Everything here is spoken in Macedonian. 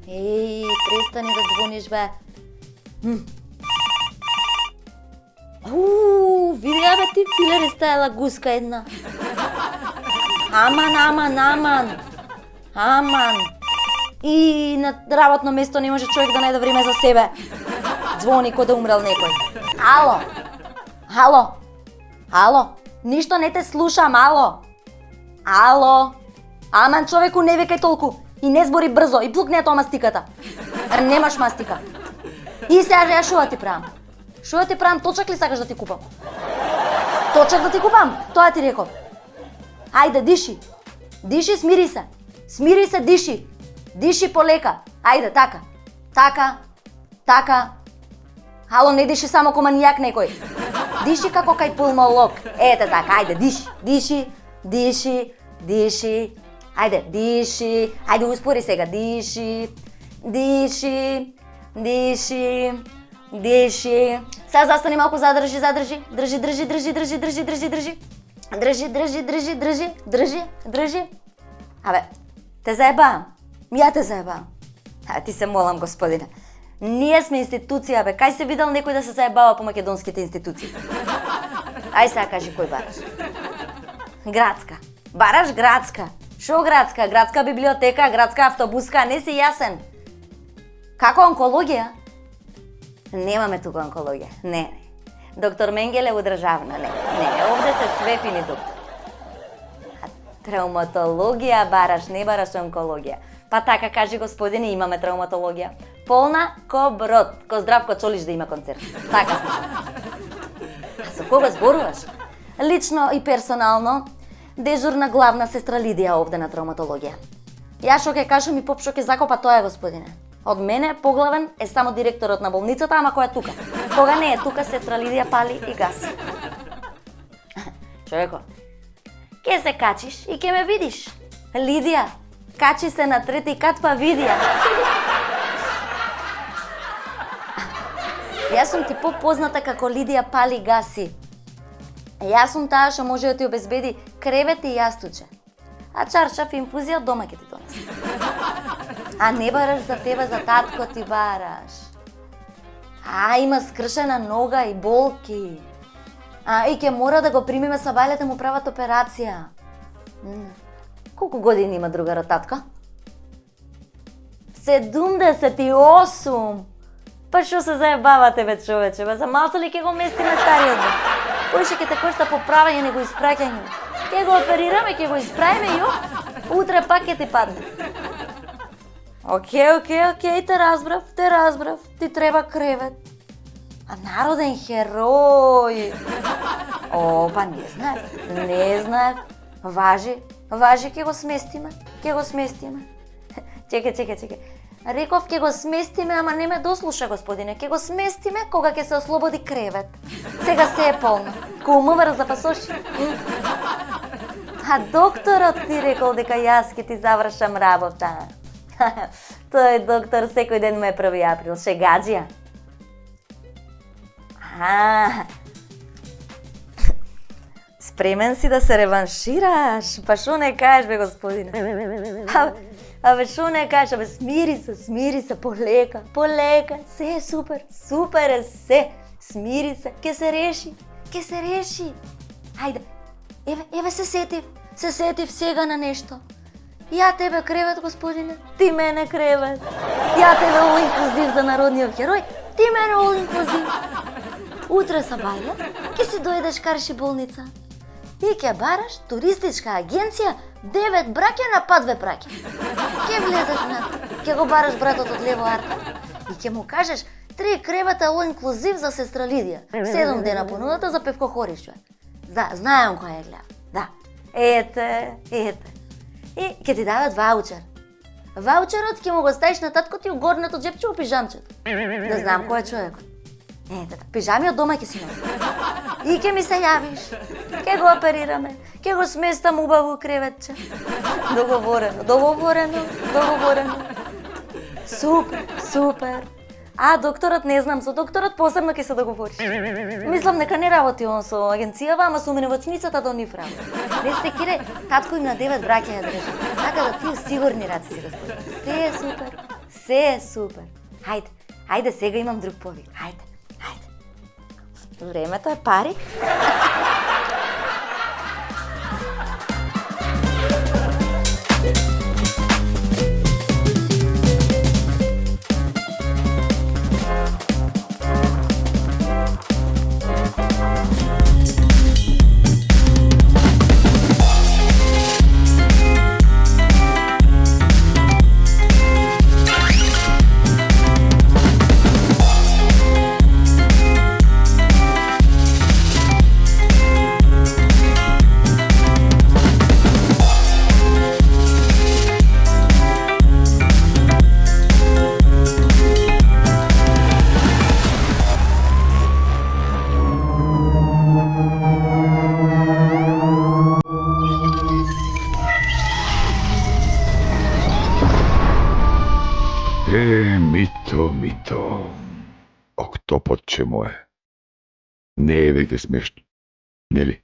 Престани да звониш, бе. Видеа бе ти, филер е стајала гуска една. Аман. И на работно место не може човек да најде време за себе. Звони кој да умрел некој. Ало. Ништо не те слушам, ало. Аман, човеку не викај толку. И не збори брзо, и плукне тоа мастиката. Немаш мастика. И сега шо ти правам? Шо ти правам? Точак ли сакаш да ти купам? Точак да ти купам? Тоа ти реков. Ајде, диши. Диши, смири се. Смири се, диши. Диши полека. Ајде, така. Ало, не диши само ко манијак некој. Диши како кај пулмолог. Ете така, ајде, диши. Ајде, диши. Ајде, успори сега. Диши. Сега застани малку, задржи. Држи. Абе, те заебавам. Ја те заебавам. Ти се молам, господине. Ние сме институција, бе. Кај се видел некој да се заебава по македонските институции? Ај сега кажи кој бараш. Градска. Бараш градска. Шо градска? Градска библиотека, градска автобуска, не си јасен. Како онкологија? Немаме тука онкологија. Не. Доктор Менгеле у државна, не. Овде се све фини доктор. Травматологија бараш, не бараш онкологија. Па така кажи, господине, имаме травматологија. Полна ко брод, ко Здравко Чолиш да има концерт. Така слушам. А со кого зборуваш? Лично и персонално, дежурна главна сестра Лидија овде на травматологија. Ја шо ке кажам и поп шо ке закопа тоа, господине. Од мене поглавен е само директорот на болницата, ама кој е тука. Кога не е тука, сестра Лидија пали и гаси. Човеко, ке се качиш и ке ме видиш. Лидија, качи се на трети кат па види ја. Јас сум ти попозната како Лидија пали гаси. Јас сум таа што може да ти обезбеди кревет и јастуче. А чаршаф инфузија од дома ќе ти донесе. А не бараш за тебе, за татко ти бараш. Има скршена нога и болки. И ќе мора да го примиме са бајлете му прават операција. Колку години има другарот татко? 78. Па шо се заебавате, бе, човече, бе, за малце ли ќе го местиме стариот, бе? Кој ќе те кошта поправање, него испраќање? Ќе го оперираме, ќе го исправиме, утре пак ќе ти падне. Окей, те разбрав, ти треба кревет. А народен херој. Па не знаев. Важи, ќе го сместиме. Чекај. Реков ќе го сместиме, ама не ме дослуша, господине. Ќе го сместиме кога ќе се ослободи кревет. Сега се е полно. Ко умовар за пасоши. А докторот ти рекол дека јас ќе ти завршам работа. Тој доктор секој ден ме е 1 април, шегаджија. Спремен си да се реваншираш? Па шо не кажеш, бе, господине? Абе, шо не кажеш? Абе, смири се, полека, се е супер е се. Смири се, ке се реши. Ајде, еве се сетив сега на нешто. Ја тебе кревет, господине, ти мене кревет. Ја тебе all inclusive за народниот херој, ти мене all inclusive. Утре са бајле, ке си дојдеш карши болница. И ќе бараш туристичка агенција 9 браќа на па 2 праќа. Ке влезеш внатре, ке го бараш братот од лево арка и ке му кажеш 3 кревета all inclusive за сестра Лидија. 7 дена понудата за Певко Хоришче. Да, знаем која е глав. Да. Ете. И ќе ти дадат ваучер. Ваучерот ќе му го ставиш на татко ти у горното џепче у пижамчето. Да знам кој е човекот. Пижами од дома ќе си носи. И ќе ми се јавиш. Ќе го оперираме. Ќе го сместам убаво креветче. Договорено. Супер. А докторот не знам, со докторот посебно ќе се договориш. Мислам дека не работи он со агенцијава, ама со менувачницата до нив работи. Не се кире, татко им на 9 браќа ја држи. Така да ти у сигурни раци си, господин. Се е супер. vse je super. Hajde, sega imam drug povik. Hajde. Vreme, to je pari. Mito. Oktopotče moje. Ne, vidi, smešno. Neli.